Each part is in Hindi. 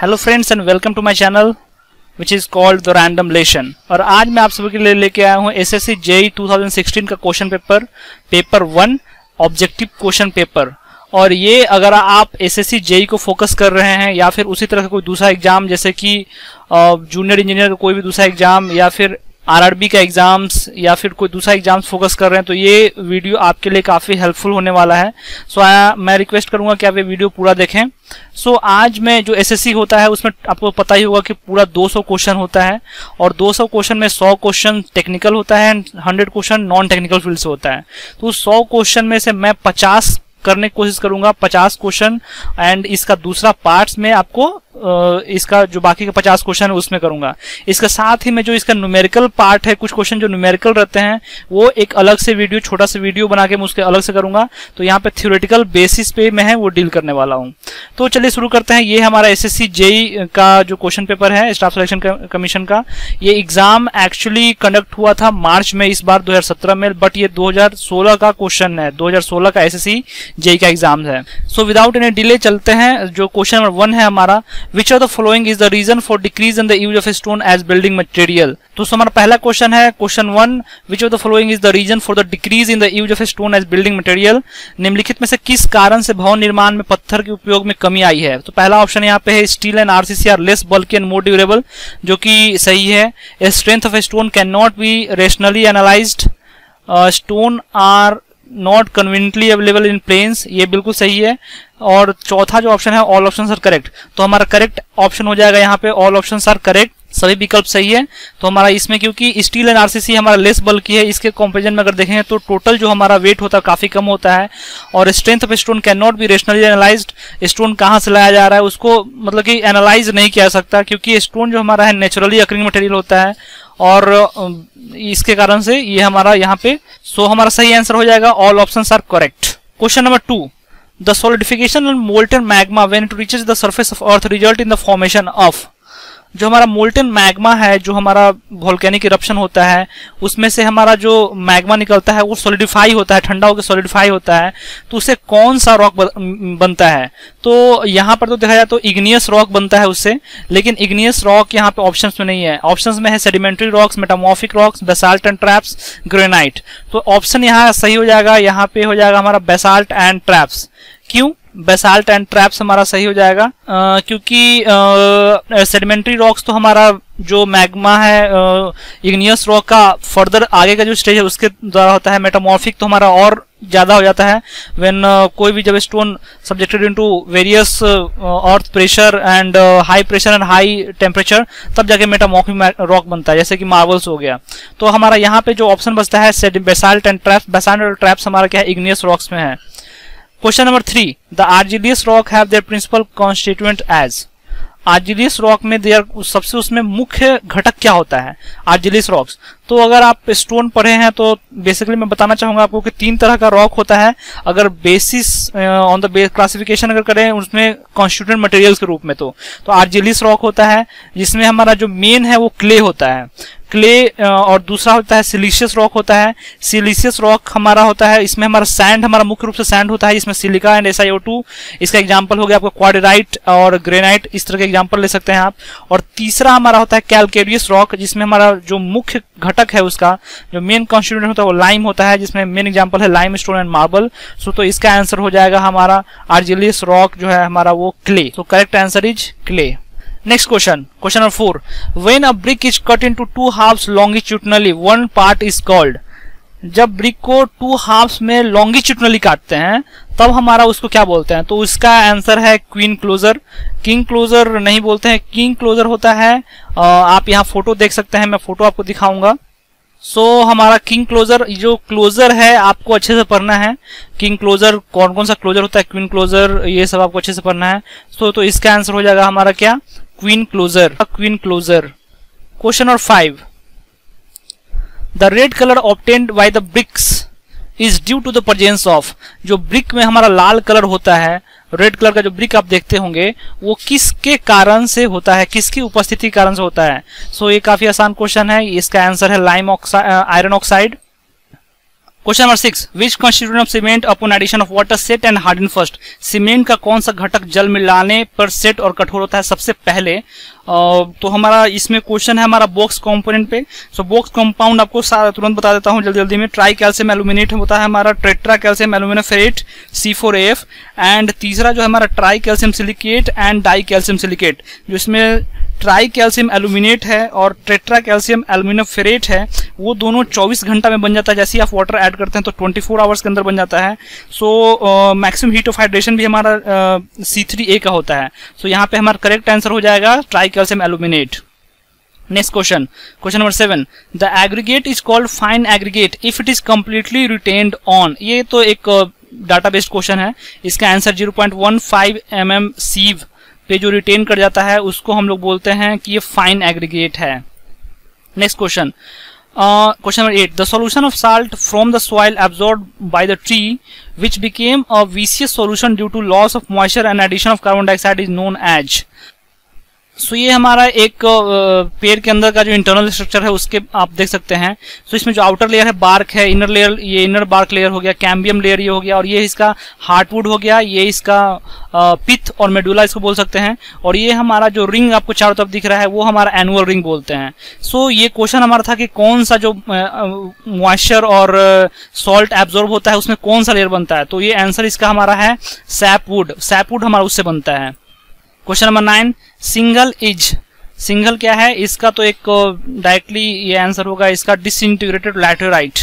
Hello friends and welcome to my channel which is called the random lesson. और आज मैं आप सभी के लिए लेके आया हूँ एसएससी जेईई 2016 का question paper 1 objective question paper. और ये अगर आप एसएससी जेईई को फोकस कर रहे हैं या फिर उसी तरह का कोई दूसरा एग्जाम जैसे कि जूनियर इंजीनियर का कोई भी दूसरा एग्जाम या फिर आरआरबी का एग्जाम्स या फिर कोई दूसरा एग्जाम्स फोकस कर रहे हैं तो ये वीडियो आपके लिए काफ़ी हेल्पफुल होने वाला है। मैं रिक्वेस्ट करूंगा कि आप ये वीडियो पूरा देखें। आज में जो एसएससी होता है उसमें आपको पता ही होगा कि पूरा 200 क्वेश्चन होता है और 200 क्वेश्चन में 100 क्वेश्चन टेक्निकल होता है and 100 question non technical field से होता है। तो 100 क्वेश्चन में से मैं 50 करने की कोशिश करूंगा, 50 क्वेश्चन, एंड इसका दूसरा पार्ट्स में आपको इसका जो बाकी का 50 क्वेश्चन है उसमें करूंगा। इसके साथ ही मैं जो इसका न्यूमेरिकल पार्ट है, कुछ क्वेश्चन जो न्यूमेरिकल रहते हैं वो एक अलग से वीडियो, छोटा सा वीडियो बना के मैं उसके अलग से करूंगा। तो यहाँ पे थ्योरेटिकल बेसिस पे मैं है वो डील करने वाला हूँ। तो चलिए शुरू करते हैं। ये हमारा एसएससी जेईई का जो क्वेश्चन पेपर है स्टाफ सिलेक्शन कमीशन का। ये एग्जाम एक्चुअली कंडक्ट हुआ था मार्च में इस बार 2017 में, बट ये 2016 का क्वेश्चन है, 2016 का एसएससी जेईई का एग्जाम है। सो विदाउट एनी डिले चलते हैं। जो क्वेश्चन नंबर 1 है हमारा, Which of the following is the reason for decrease in the use of stone as building material? तो हमारा पहला क्वेश्चन है question 1, Which of the following is the reason for the decrease in the use of stone as building material? निम्नलिखित में से किस कारण से भवन निर्माण में पत्थर के उपयोग में कमी आई है? तो पहला ऑप्शन यहाँ पे है steel and RCC are less bulky and more durable, जो कि सही है। Strength of stone can not be rationally analysed, stone are not conveniently available in plains, ये बिल्कुल सही है। और चौथा जो ऑप्शन है ऑल ऑप्शंस आर करेक्ट, तो हमारा करेक्ट ऑप्शन हो जाएगा यहाँ पे ऑल ऑप्शंस आर करेक्ट, सभी विकल्प सही है। तो हमारा इसमें क्योंकि स्टील एंड आरसीसी हमारा लेस बल्की है, इसके कंपैरिजन में अगर देखें तो टोटल जो हमारा वेट होता है काफी कम होता है। और strength of stone can not be rationally analysed, stone कहाँ से लाया जा रहा है उसको मतलब कि एनालाइज नहीं किया सकता, क्योंकि स्टोन जो हमारा है नेचुरली अकरिंग मटेरियल होता है और इसके कारण से ये हमारा यहाँ पे हमारा सही आंसर हो जाएगा all options are correct. Question number 2, the solidification of molten magma when it reaches the surface of earth result in the formation of. जो हमारा मोल्टन मैग्मा है, जो हमारा वोल्केनिक इरप्शन होता है उसमें से हमारा जो मैग्मा निकलता है वो सॉलिडिफाई होता है, ठंडा होकर सॉलिडिफाई होता है। तो उससे कौन सा रॉक बनता है? तो यहाँ पर तो देखा जाए तो इग्नियस रॉक बनता है उससे, लेकिन इग्नियस रॉक यहाँ पे ऑप्शंस में नहीं है। ऑप्शंस में है sedimentary rocks, metamorphic rocks, basalt and traps, granite. तो ऑप्शन यहाँ सही हो जाएगा, यहाँ पे हो जाएगा हमारा बेसाल्ट एंड ट्रैप्स। क्यों बेसाल्ट एंड ट्रैप्स हमारा सही हो जाएगा? क्योंकि सेडिमेंट्री रॉक्स तो हमारा जो मैग्मा है इग्नियस रॉक का फर्दर आगे का जो स्टेज है उसके द्वारा होता है। मेटामॉर्फिक तो हमारा और ज्यादा हो जाता है व्हेन कोई भी जब stone subjected into various earth pressure and high pressure and high temperature, तब जाके मेटामॉर्फिक रॉक बनता है, जैसे कि मार्बल्स हो गया। तो हमारा यहाँ पे जो ऑप्शन बचता है बेसाल्ट एंड ट्रैप्स, बेसाल्ट और ट्रैप्स हमारा क्या है इग्नियस रॉक्स में है। Question number 3, the argillaceous rock have their principal constituent as. Argillaceous rock में सबसे उसमें मुख्य घटक क्या होता है आर्जिलियस रॉक्स? तो अगर आप स्टोन पढ़े हैं तो बेसिकली मैं बताना चाहूंगा आपको कि 3 तरह का रॉक होता है। अगर बेसिस ऑन द क्लासिफिकेशन अगर करें उसमें कॉन्स्टिट्यूएंट मटेरियल्स के रूप में तो आर्जिलियस रॉक होता है, जिसमें हमारा जो मेन है वो क्ले होता है, क्ले, और दूसरा होता है सिलिशियस रॉक होता है। सिलिशियस रॉक हमारा होता है, इसमें हमारा सैंड, हमारा मुख्य रूप से सैंड होता है, इसमें सिलिका एंड SiO2। इसका एग्जांपल हो गया आपको क्वार्डेराइट और ग्रेनाइट, इस तरह के एग्जांपल ले सकते हैं आप। और तीसरा हमारा होता है कैलकेरियस रॉक, जिसमें हमारा जो मुख्य घटक है उसका जो मेन कॉन्स्टिट्यूएंट होता है वो लाइम होता है, जिसमें मेन एग्जांपल है लाइम स्टोन एंड मार्बल। तो इसका आंसर हो जाएगा हमारा आर्जिलियस रॉक जो है हमारा वो क्ले। तो correct answer is clay. Next question, question number 4. When a brick is cut into 2 halves longitudinally, one part is called. जब ब्रिक को 2 हाफ्स में लॉन्गिट्यूडनली काटते हैं तब हमारा उसको क्या बोलते हैं? तो इसका आंसर है क्वीन क्लोजर। किंग क्लोजर नहीं बोलते हैं, किंग क्लोजर होता है। आप यहाँ फोटो देख सकते हैं, मैं फोटो आपको दिखाऊंगा। हमारा किंग क्लोजर, जो क्लोजर है आपको अच्छे से पढ़ना है। किंग क्लोजर कौन कौन सा क्लोजर होता है, क्वीन क्लोजर, ये सब आपको अच्छे से पढ़ना है। तो इसका आंसर हो जाएगा हमारा क्या queen closer, queen closer. Question number 5, the red colour obtained by the bricks is due to the presence of. जो ब्रिक में हमारा लाल कलर होता है, रेड कलर का जो ब्रिक आप देखते होंगे वो किसके कारण से होता है, किसकी उपस्थिति के कारण से होता है? ये काफी आसान क्वेश्चन है। इसका आंसर है iron oxide. Question number 6, which constituent of cement upon addition of water set and harden first. Cement का कौन सा घटक जल मिलाने पर सेट और कठोर होता है सबसे पहले। तो हमारा इसमें क्वेश्चन है हमारा बॉक्स कंपोनेंट पे। सो बॉक्स कंपाउंड आपको तुरंत बता देता हूं जल्दी जल्दी में। ट्राई कैल्शियम एल्यूमिनेट होता है हमारा tetra calcium aluminium ferrite C4AF, and तीसरा जो है हमारा tri calcium silicate and di calcium silicate. जो इसमें ट्राई कैल्शियम एल्यूमिनेट है और टेट्रा कैल्शियम एल्यूमिनियम फेरेट है, वो दोनों 24 घंटा में बन जाता है। जैसे ही आप वाटर ऐड करते हैं तो 24 आवर्स के अंदर बन जाता है। So maximum heat of hydration भी हमारा C3A का होता है। सो यहाँ पे हमारा करेक्ट आंसर हो जाएगा try calcium aluminate. Next question, question number 7, the aggregate is called fine aggregate if it is completely retained on. ये तो एक डाटा बेस्ड क्वेश्चन है। इसका आंसर 0.15 mm सीव पे जो रिटेन कर जाता है उसको हम लोग बोलते हैं कि ये फाइन एग्रीगेट है। Next question, question number 8, the solution of salt from the soil absorbed by the tree which became a vicious solution due to loss of moisture and addition of carbon dioxide is known as. So ये हमारा एक पेड़ के अंदर का जो इंटरनल स्ट्रक्चर है उसके आप देख सकते हैं। सो इसमें जो आउटर लेयर है बार्क है, इनर लेयर ये इनर बार्क लेयर हो गया, कैम्बियम लेयर ये हो गया, और ये इसका हार्टवुड हो गया, ये इसका पिथ और मेडुला इसको बोल सकते हैं, और ये हमारा जो रिंग आपको चारों तरफ दिख रहा है वो हमारा एनुअल रिंग बोलते हैं। सो ये क्वेश्चन हमारा था कि कौन सा जो मॉइस्चर और सॉल्ट एब्जॉर्ब होता है उसमें कौन सा लेयर बनता है। तो ये आंसर इसका हमारा है सैपवुड। सैपवुड हमारा उससे बनता है। Question number 9, single is. Single क्या है इसका, तो एक डायरेक्टली ये आंसर होगा इसका disintegrated laterite.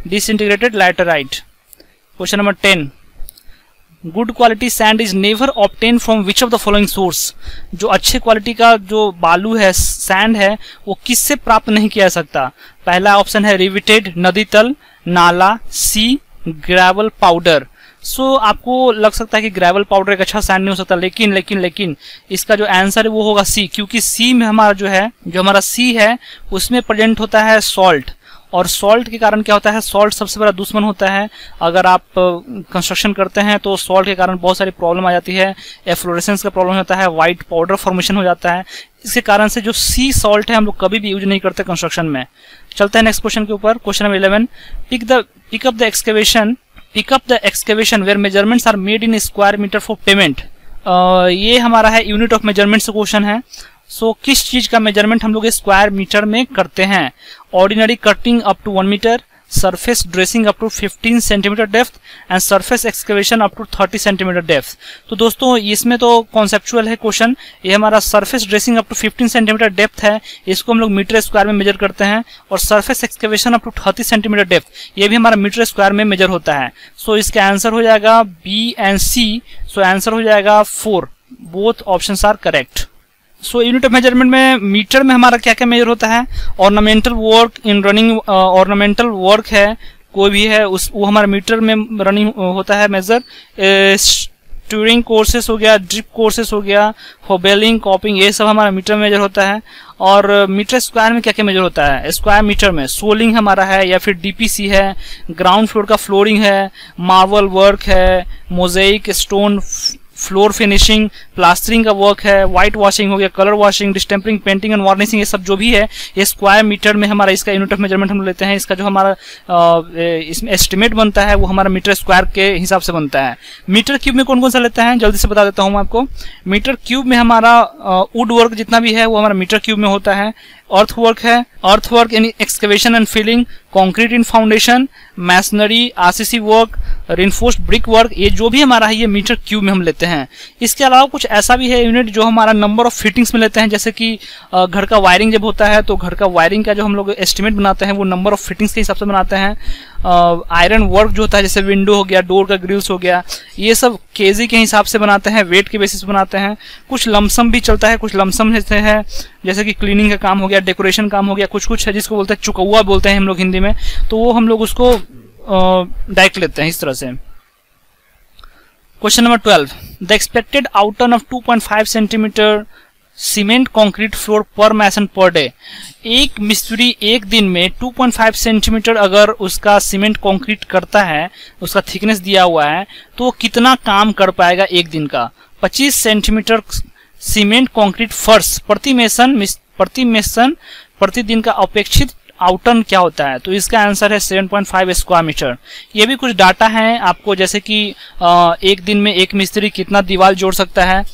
Disintegrated laterite. Question number 10, good quality sand is never obtain from which of the following source. जो अच्छे क्वालिटी का जो बालू है, सैंड है, वो किससे प्राप्त नहीं किया जा सकता। पहला ऑप्शन है रिविटेड, नदी तल, नाला, सी, ग्रेवल पाउडर। सो आपको लग सकता है कि ग्रेवल पाउडर एक अच्छा सैंड नहीं हो सकता, लेकिन इसका जो आंसर है वो होगा सी, क्योंकि सी में हमारा जो है, जो हमारा सी है उसमें प्रेजेंट होता है सॉल्ट, और सॉल्ट के कारण क्या होता है, सॉल्ट सबसे बड़ा दुश्मन होता है। अगर आप कंस्ट्रक्शन करते हैं तो सॉल्ट के कारण बहुत सारी प्रॉब्लम आ जाती है, एफ्लोरेसेंस का प्रॉब्लम होता है, व्हाइट पाउडर फॉर्मेशन हो जाता है। इसके कारण से जो सी सॉल्ट है हम लोग कभी भी यूज नहीं करते कंस्ट्रक्शन में। चलते हैं नेक्स्ट क्वेश्चन के ऊपर। Question number 11, pick up the excavation where measurements are made in square meter for payment। ये हमारा है यूनिट ऑफ मेजरमेंट से क्वेश्चन है। सो किस चीज का मेजरमेंट हम लोग स्क्वायर मीटर में करते हैं। Ordinary cutting up to 1 metre, surface dressing up to 15 centimetre depth and surface excavation up to 30 centimetre depth. तो दोस्तों इसमें तो कॉन्सेप्चुअल है क्वेश्चन। ये हमारा surface dressing up to 15 centimetre depth है, इसको हम लोग मीटर स्क्वायर में मेजर करते हैं, और surface excavation up to 30 centimetre depth ये भी हमारा मीटर स्क्वायर में मेजर होता है। सो इसका आंसर हो जाएगा B and C. So answer हो जाएगा 4। Both options are correct. So unit of measurement में मीटर में हमारा क्या क्या मेजर होता है। Ornamental work in running, ornamental work है कोई भी है वो हमारा मीटर में रनिंग होता है मेजर। ट्यूरिंग कोर्सेस हो गया, ड्रिप कोर्सेस हो गया, होबेलिंग, कॉपिंग, ये सब हमारा मीटर में मेजर होता है। और मीटर स्क्वायर में क्या क्या मेजर होता है, स्क्वायर मीटर में सोलिंग हमारा है, या फिर डीपीसी है, ग्राउंड फ्लोर का फ्लोरिंग है, मार्बल वर्क है, mosaic, stone floor finishing, plastering का वर्क है, व्हाइट वॉशिंग हो गया, colour washing, distempering, painting and varnishing, ये सब जो भी है ये स्क्वायर मीटर में हमारा इसका यूनिट ऑफ मेजरमेंट हम लेते हैं। इसका जो हमारा इसमें एस्टिमेट बनता है वो हमारा मीटर स्क्वायर के हिसाब से बनता है। मीटर क्यूब में कौन कौन सा लेते हैं जल्दी से बता देता हूँ मैं आपको। मीटर क्यूब में हमारा वुड वर्क जितना भी है वो हमारा मीटर क्यूब में होता है। अर्थ वर्क है, earth work in excavation and filling, concrete in foundation, masonry, RCC work, reinforced brick work, ये जो भी हमारा है ये मीटर क्यूब में हम लेते हैं। इसके अलावा कुछ ऐसा भी है यूनिट जो हमारा नंबर ऑफ फिटिंग्स में लेते हैं। जैसे कि घर का वायरिंग जब होता है तो घर का वायरिंग का जो हम लोग एस्टिमेट बनाते हैं वो नंबर ऑफ फिटिंग्स के हिसाब से बनाते हैं। आयरन वर्क जो होता है जैसे विंडो हो गया, डोर का ग्रिल्स हो गया, ये सब केजी के हिसाब से बनाते हैं, वेट के बेसिस बनाते हैं। कुछ लमसम भी चलता है, कुछ लमसम जैसे है जैसे कि क्लीनिंग का काम हो गया, डेकोरेशन काम हो गया, कुछ है जिसको बोलते हैं चुकौआ बोलते हैं हम लोग हिंदी में, तो वो हम लोग उसको डायरेक्ट लेते हैं इस तरह से। Question number 12, the expected outturn of 2.5 centimetre cement concrete floor पर मैसन पर डे। एक मिस्त्री एक दिन में 2.5 सेंटीमीटर अगर उसका सीमेंट कंक्रीट करता है, उसका थिकनेस दिया हुआ है, तो कितना काम कर पाएगा एक दिन का। 25 सेंटीमीटर सीमेंट कंक्रीट फर्श प्रति मेसन प्रतिदिन का अपेक्षित आउटर्न क्या होता है, तो इसका आंसर है 7.5 स्क्वायर मीटर। ये भी कुछ डाटा है आपको, जैसे कि एक दिन में एक मिस्त्री कितना दीवार जोड़ सकता है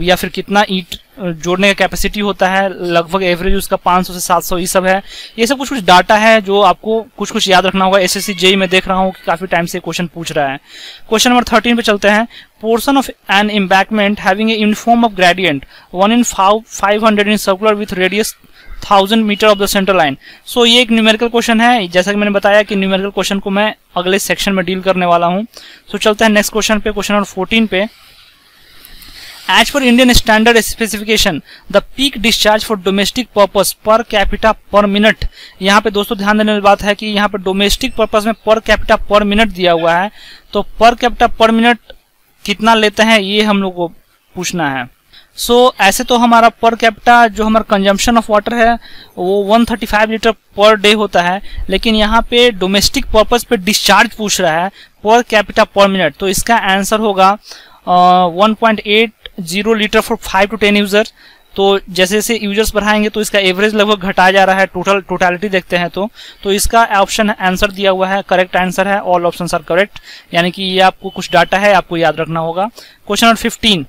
या फिर कितना ईंट जोड़ने का कैपेसिटी होता है, लगभग एवरेज उसका 500 से 700 ये सब है। ये सब कुछ डाटा है जो आपको कुछ कुछ याद रखना होगा। एसएससी जेईई में देख रहा हूँ कि काफी टाइम से क्वेश्चन पूछ रहा है। क्वेश्चन नंबर 13 पे चलते हैं। Portion of an embankment having a uniform of gradient 1/500 in circular with radius 1000 metre of the central line. So ये एक न्यूमेरिकल क्वेश्चन है, जैसा कि मैंने बताया कि न्यूमेरिकल क्वेश्चन को मैं अगले सेक्शन में डील करने वाला हूँ। सो चलते हैं नेक्स्ट क्वेश्चन पे, क्वेश्चन नंबर 14 पे। As per Indian standard specification, the peak discharge for domestic purpose per capita per minute। यहाँ पे दोस्तों ध्यान देने वाली बात है कि यहाँ पे डोमेस्टिक पर्पस में पर कैपिटा पर मिनट दिया हुआ है, तो पर कैपिटा पर मिनट कितना लेते हैं ये हम लोग को पूछना है। ऐसे तो हमारा पर कैपिटा जो हमारा कंजम्पशन ऑफ वाटर है वो 135 लीटर पर डे होता है, लेकिन यहाँ पे डोमेस्टिक पर्पस पे डिस्चार्ज पूछ रहा है पर कैपिटा पर मिनट, तो इसका आंसर होगा 1.80 लीटर फॉर 5 to 10 यूजर। तो जैसे जैसे यूजर्स बढ़ाएंगे तो इसका एवरेज लगभग घटा जा रहा है। टोटलिटी देखते हैं तो इसका ऑप्शन आंसर दिया हुआ है, करेक्ट आंसर है, ऑल ऑप्शंस आर करेक्ट। यानी कि ये आपको कुछ डाटा है, आपको याद रखना होगा। Question number 15,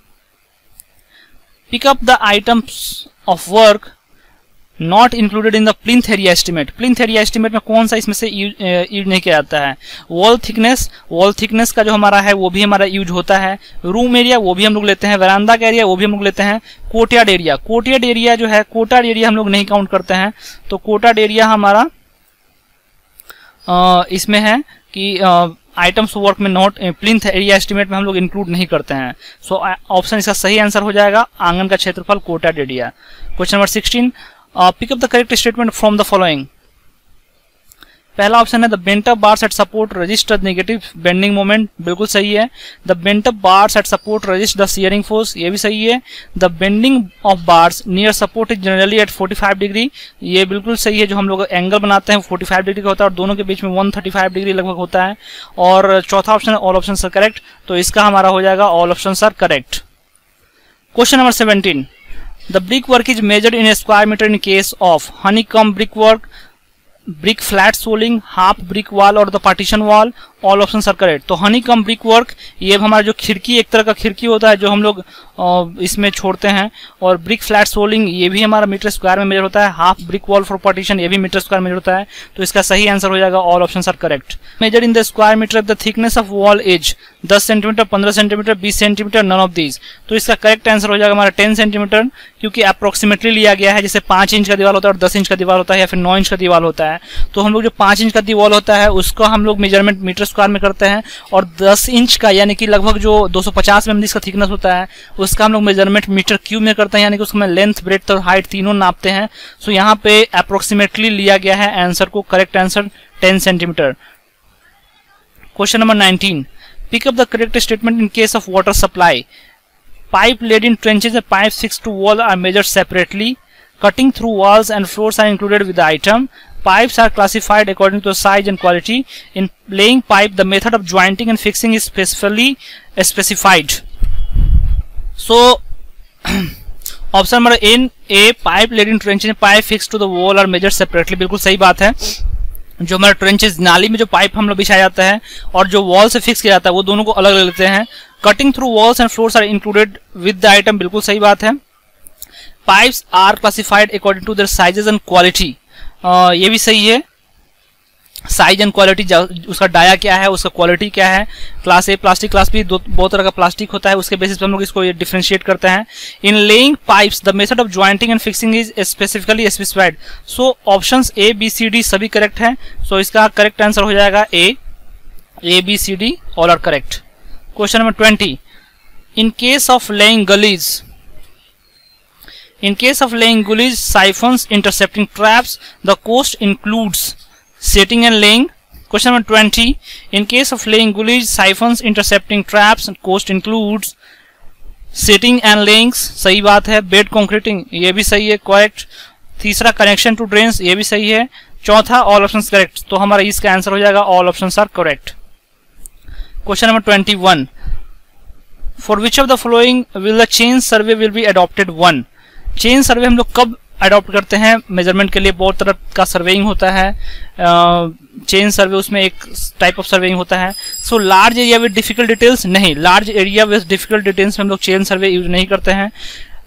pick up the items of work not included in the plinth area estimate. Plinth area estimate में कौन सा इसमें से यूज नहीं किया जाता है? वॉल थिकनेस का जो हमारा है वो भी हमारा यूज होता है। रूम एरिया वो भी हम लोग लेते हैं। वरांडा का एरिया वो भी हम लोग लेते हैं। कोर्टयार्ड एरिया जो है, कोर्टयार्ड एरिया हम लोग नहीं काउंट करते हैं, तो कोर्टयार्ड एरिया हमारा इसमें है कि आइटम्स वर्क में नॉट प्लिंथ एरिया एस्टिमेट में हम लोग इंक्लूड नहीं करते हैं। ऑप्शन इसका सही आंसर हो जाएगा आंगन का क्षेत्रफल, courtyard area. Question number 16, pick up the correct statement from the following। पहला ऑप्शन है the bent up bars at support resist the negative bending moment, बिल्कुल सही है। The bent up bars at support resist the shearing force, ये भी सही है। The bending of bars near support is generally at 45 degree, ये बिल्कुल सही है। जो हम लोग एंगल बनाते हैं 45 डिग्री का होता है और दोनों के बीच में 135 डिग्री लगभग होता है। और चौथा ऑप्शन है ऑल ऑप्शंस आर करेक्ट, तो इसका हमारा हो जाएगा all options are correct. Question number 17, the brickwork is measured in a square meter in case of honeycomb brickwork, brick flat soling, half brick wall और the partition wall। All option are correct. तो हनीकॉम्ब ब्रिक वर्क ये हमारा जो खिड़की, एक तरह का खिड़की होता है जो हम लोग इसमें छोड़ते हैं, और ब्रिक फ्लैट सोलिंग ये भी हमारा मीटर स्क्वायर में मेजर होता है। Half brick wall for partition ये भी मीटर स्क्वायर मेजर होता है, तो इसका सही आंसर हो जाएगा all option are correct. Measure in the square metre of the thickness of wall as 10 centimetre, 15 centimetre, 20 centimetre, none of these. तो इसका करेक्ट आंसर हो जाएगा हमारा 10 सेंटीमीटर, क्योंकि अप्रोक्सीमेटली लिया गया है। जैसे 5 इंच का दीवार होता है और 10 इंच का दीवार होता है या फिर 9 इंच का दीवार होता है, तो हम लोग जो 5 इंच का दीवार होता है उसको हम लोग मेजरमेंट मीटर स्क्वायर में करते हैं, और 10 इंच का यानी कि लगभग जो 250 mm का थिकनेस होता है उसका हम लोग मेजरमेंट मीटर क्यूब में करते हैं, यानी कि उसको में लेंथ, ब्रेड्थ और हाइट तीनों नापते हैं। सो यहाँ पे अप्रोक्सीमेटली लिया गया है आंसर को, correct answer 10 centimetre. Question number 19, pick up the correct statement in case of water supply. Pipe laid in trenches and pipe fixed to wall are measured separately. Cutting through walls and floors are included with the item. Pipes are classified according to size and quality. In laying pipe, the method of jointing and fixing is specifically specified. So, option number A, pipe laid in trenches and pipe fixed to the wall are measured separately. बिल्कुल सही बात है। जो हमारा ट्रेंचेस, नाली में जो पाइप हम लोग बिछाया जाता है और जो वॉल से फिक्स किया जाता है वो दोनों को अलग अलग लेते हैं। Cutting through walls and floors are included with the item, बिल्कुल सही बात है। Pipes are classified according to their sizes and quality, ये भी सही है। साइज एंड क्वालिटी, उसका डाया क्या है, उसका क्वालिटी क्या है। Class A plastic, class B बहुत तरह का प्लास्टिक होता है, उसके बेसिस पे हम लोग इसको डिफरेंशिएट करते हैं। In laying pipes the method of jointing and fixing is specifically specified. So options A B C D सभी करेक्ट हैं, सो इसका करेक्ट आंसर हो जाएगा A B C D all are correct. Question number 20, in case of laying gullies, in case of laying gullies, siphons, intercepting traps, the cost includes setting and laying. Question number 20, in case of laying gullies, siphons, intercepting traps, cost includes setting and laying, सही बात है। बेड कंक्रीटिंग ये भी सही है, करेक्ट। तीसरा कनेक्शन टू ड्रेन्स ये भी सही है। चौथा ऑल ऑप्शंस करेक्ट, तो हमारा इसका आंसर हो जाएगा all options are correct. Question number 21, for which of the following will the chain survey will be adopted 1। Chain survey हम लोग कब अडॉप्ट करते हैं मेजरमेंट के लिए। बहुत तरह का सर्वेइंग होता है, चेन सर्वे उसमें एक टाइप ऑफ सर्वेइंग होता है। So large area with difficult details नहीं, large area with difficult details में हम लोग चेन सर्वे यूज नहीं करते हैं।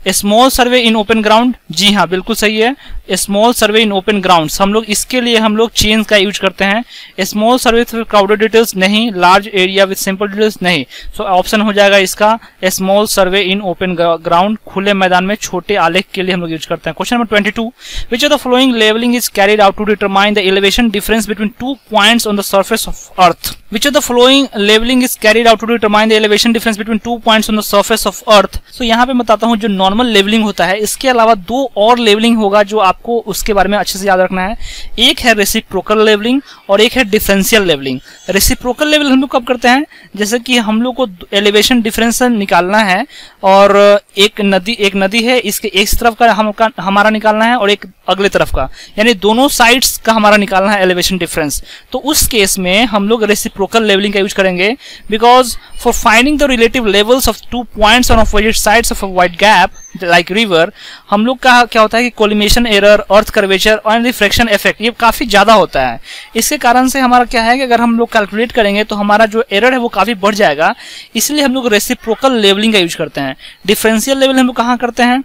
Small survey in open ground, जी हाँ बिल्कुल सही है, small survey in open ground हम लोग इसके लिए हम लोग चेन का यूज करते हैं। Small survey with crowded details नहीं, large area with simple details नहीं। सो ऑप्शन हो जाएगा इसका small survey in open ground, खुले मैदान में छोटे आलेख के लिए हम लोग यूज करते हैं। Question number 22, which of the following levelling is carried out to determine the elevation difference between 2 points on the surface of earth. Which of the following leveling is carried out to determine the elevation difference between 2 points on the surface of Earth? So यहाँ पे बताता हूँ जो नॉर्मल लेवलिंग होता है, इसके अलावा 2 और लेवलिंग होगा जो आपको उसके बारे में अच्छे से याद रखना है। एक है रेसिप्रोकल लेवलिंग और एक है डिफरेंशियल लेवलिंग। रेसिप्रोकल लेवलिंग हम लोग कब करते हैं, जैसे कि हम लोग को एलिवेशन डिफरेंस निकालना है और एक नदी है, इसके एक तरफ का हमारा निकालना है और एक अगले तरफ का, यानी दोनों साइड्स का हमारा निकालना है एलिवेशन डिफरेंस। तो उस केस में हम लोग रेसिप्रोकल लेवलिंग का यूज करेंगे, because for finding the relative levels of 2 points on opposite sides of a wide gap like river, हम लोग का क्या होता है कि कोलिमेशन एरर, अर्थ कर्वेचर और रिफ्रैक्शन इफेक्ट ये काफी ज्यादा होता है। इसके कारण से हमारा क्या है कि अगर हम लोग कैलकुलेट करेंगे तो हमारा जो एरर है वो काफी बढ़ जाएगा, इसलिए हम लोग रेसिप्रोकल लेवलिंग का यूज करते हैं। डिफरेंशियल लेवल हम लोग कहाँ करते हैं,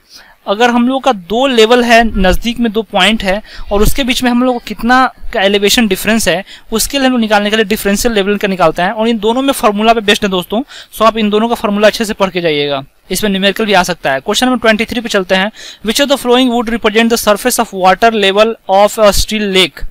अगर हम लोग का 2 लेवल है, नजदीक में 2 पॉइंट है और उसके बीच में हम लोग को कितना का एलिवेशन डिफरेंस है, उसके लिए हम लोग निकालने के लिए डिफरेंशियल लेवल का निकालते हैं। और इन दोनों में फार्मूला पे बेस्ड है दोस्तों, सो आप इन दोनों का फार्मूला अच्छे से पढ़ के जाइएगा, इसमें न्यूमेरिकल भी आ सकता है। क्वेश्चन नंबर 23 पे चलते हैं। विच of the flowing would represent the surface of water level of a steel lake.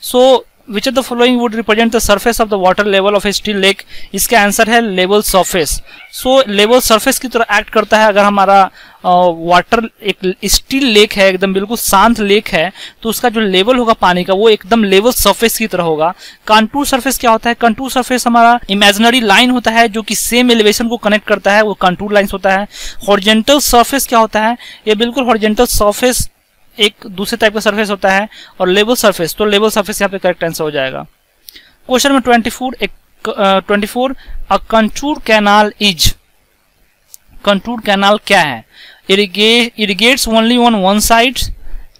So Which of the following would represent the surface of the water level of a steel lake? इसका आंसर है लेवल सरफेस। सो लेवल सरफेस की तरह एक्ट करता है। अगर हमारा वाटर एक स्टील लेक है, एकदम बिल्कुल शांत लेक है, तो उसका जो लेवल होगा पानी का वो एकदम लेवल सरफेस की तरह होगा। कंटूर सरफेस क्या होता है, कंटूर सरफेस हमारा इमेजिनरी लाइन होता है जो कि सेम एलिवेशन को कनेक्ट करता है, वो कंटूर लाइन्स होता है। हॉरिजॉन्टल सरफेस क्या होता है, ये बिल्कुल हॉरिजॉन्टल सरफेस एक दूसरे टाइप का सरफेस होता है। और लेवल सरफेस, तो लेवल सरफेस यहाँ पे करेक्ट आंसर हो जाएगा। Question number 24, a contour canal is, contour canal क्या है, irrigates only on one side,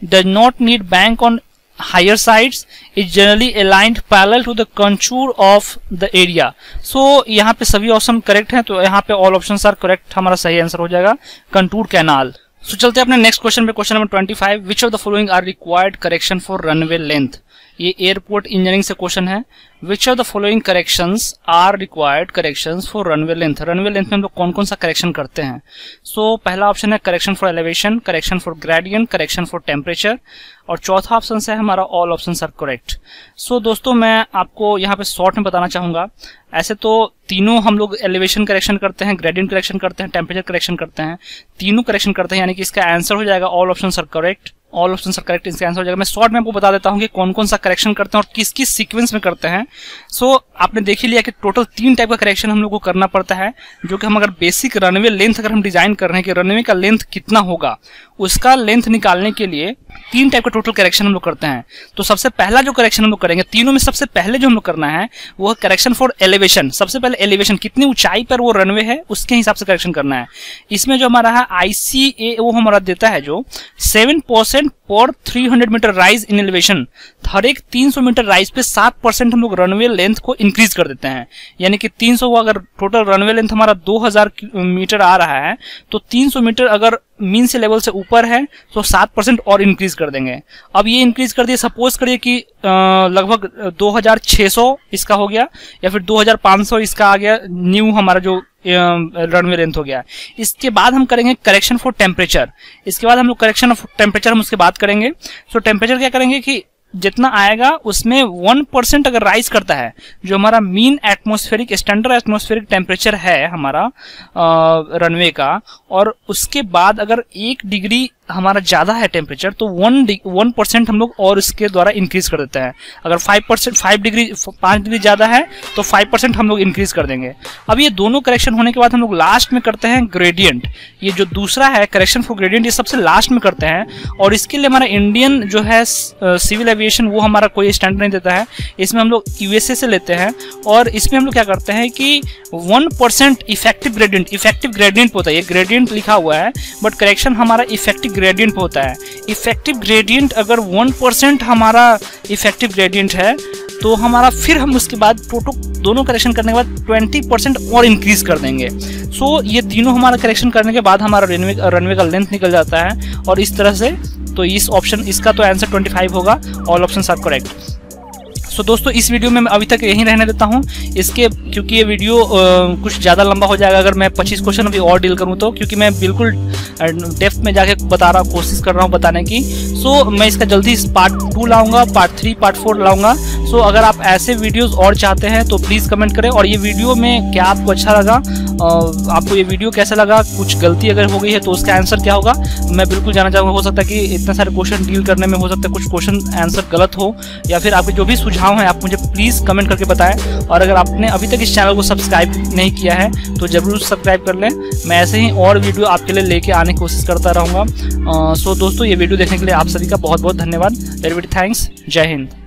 does not need bank on higher sides, is generally aligned parallel to the contour of the area। so यहाँ पे सभी ऑप्शन करेक्ट हैं, तो यहाँ पे ऑल ऑप्शंस आर करेक्ट, हमारा सही आंसर हो जाएगा कंटूर कैनाल। सो चलते हैं अपने नेक्स्ट क्वेश्चन पे। Question number 25, which of the following are required correction for runway length. ये एयरपोर्ट इंजीनियरिंग से क्वेश्चन है। Which of the following corrections are required corrections for runway length. Runway length में हम लोग कौन कौन सा करेक्शन करते हैं। सो पहला ऑप्शन है correction for elevation, correction for gradient, correction for temperature, और चौथा ऑप्शन है हमारा all option are correct. So दोस्तों मैं आपको यहाँ पे शॉर्ट में बताना चाहूंगा, ऐसे तो तीनों हम लोग एलिवेशन करेक्शन करते हैं, ग्रेडियंट करेक्शन करते हैं, टेम्परेचर करेक्शन करते हैं, तीनों करेक्शन करते हैं, यानी कि इसका आंसर हो जाएगा all option are correct. All option are correct इसका आंसर हो जाएगा। मैं शॉर्ट में आपको बता देता हूँ कि कौन कौन सा करेक्शन करते हैं और किस किस सीक्वेंस में करते हैं। सो आपने देख ही लिया कि टोटल 3 टाइप का करेक्शन हम लोग को करना पड़ता है, जो कि हम अगर बेसिक रनवे लेंथ अगर हम डिजाइन कर रहे हैं कि रनवे का लेंथ कितना होगा, उसका लेंथ निकालने के लिए 3 टाइप का टोटल करेक्शन हम लोग करते हैं। तो सबसे पहला जो करेक्शन हम लोग करेंगे, तीनों में सबसे पहले जो हम लोग करना है वो करेक्शन फॉर एलिवेशन। सबसे पहले एलिवेशन, कितनी ऊंचाई पर वो रनवे है उसके हिसाब से करेक्शन करना है। इसमें जो हमारा है ICA वो हमारा देता है जो 7% पर 300 मीटर राइज इन एलिवेशन। हर एक 300 मीटर राइज पे 7% हम लोग रनवे लेंथ को इंक्रीज कर देते हैं, यानी कि 300 अगर टोटल रनवे लेंथ हमारा 2000 मीटर आ रहा है, तो 300 मीटर अगर मीन से लेवल से ऊपर है तो 7% और इंक्रीज कर देंगे। अब ये इंक्रीज कर दिए, सपोज करिए कि लगभग 2600 इसका हो गया, या फिर 2500 इसका आ गया, न्यू हमारा जो रनवे लेंथ हो गया। इसके बाद हम करेंगे करेक्शन फॉर टेम्परेचर। इसके बाद हम लोग करेक्शन ऑफ टेम्परेचर हम उसके बाद करेंगे। सो टेम्परेचर क्या करेंगे कि जितना आएगा उसमें 1% अगर राइज करता है, जो हमारा mean atmospheric standard atmospheric temperature है हमारा रनवे का, और उसके बाद अगर 1 डिग्री हमारा ज्यादा है टेम्परेचर, तो 1% हम लोग और इसके द्वारा इंक्रीज कर देते हैं। अगर 5 डिग्री ज्यादा है तो 5% हम लोग इंक्रीज कर देंगे। अब ये दोनों करेक्शन होने के बाद हम लोग लास्ट में करते हैं ग्रेडियंट। ये जो दूसरा है करेक्शन फॉर ग्रेडियंट, ये सबसे लास्ट में करते हैं, और इसके लिए हमारा इंडियन जो है सिविल एविएशन वो हमारा कोई स्टैंडर्ड नहीं देता है। इसमें हम लोग USA से लेते हैं, और इसमें हम लोग क्या करते हैं कि 1% इफेक्टिव ग्रेडियंट होता है। ये ग्रेडियंट लिखा हुआ है, बट करेक्शन हमारा इफेक्टिव ग्रेडियंट होता है। इफेक्टिव ग्रेडियंट अगर 1% हमारा इफेक्टिव ग्रेडियंट है तो हमारा फिर हम उसके बाद दोनों करेक्शन करने के बाद 20% और इंक्रीज कर देंगे। सो ये तीनों हमारा करेक्शन करने के बाद हमारा रनवे का लेंथ निकल जाता है और इस तरह से। तो इस ऑप्शन इसका तो आंसर 25 होगा। All options are correct. So दोस्तों इस वीडियो में मैं अभी तक यहीं रहने देता हूँ इसके, क्योंकि ये वीडियो कुछ ज़्यादा लंबा हो जाएगा अगर मैं 25 क्वेश्चन अभी और डील करूँ तो, क्योंकि मैं बिल्कुल डेप्थ में जाके कोशिश कर रहा हूँ बताने की। सो मैं इसका जल्दी पार्ट 2 लाऊंगा, पार्ट 3, पार्ट 4 लाऊंगा। सो अगर आप ऐसे वीडियोस और चाहते हैं तो प्लीज़ कमेंट करें। और ये वीडियो में क्या आपको अच्छा लगा, आपको ये वीडियो कैसा लगा, कुछ गलती अगर हो गई है तो उसका आंसर क्या होगा, मैं बिल्कुल जानना चाहूँगा। हो सकता है कि इतने सारे क्वेश्चन डील करने में हो सकता है कुछ क्वेश्चन आंसर गलत हो, या फिर आपके जो भी सुझाव हैं आप मुझे प्लीज़ कमेंट करके बताएं। और अगर आपने अभी तक इस चैनल को सब्सक्राइब नहीं किया है तो ज़रूर सब्सक्राइब कर लें। मैं ऐसे ही और वीडियो आपके लिए लेके आने की कोशिश करता रहूँगा। सो दोस्तों ये वीडियो देखने के लिए आप सभी का बहुत बहुत धन्यवाद। Very very thanks. जय हिंद।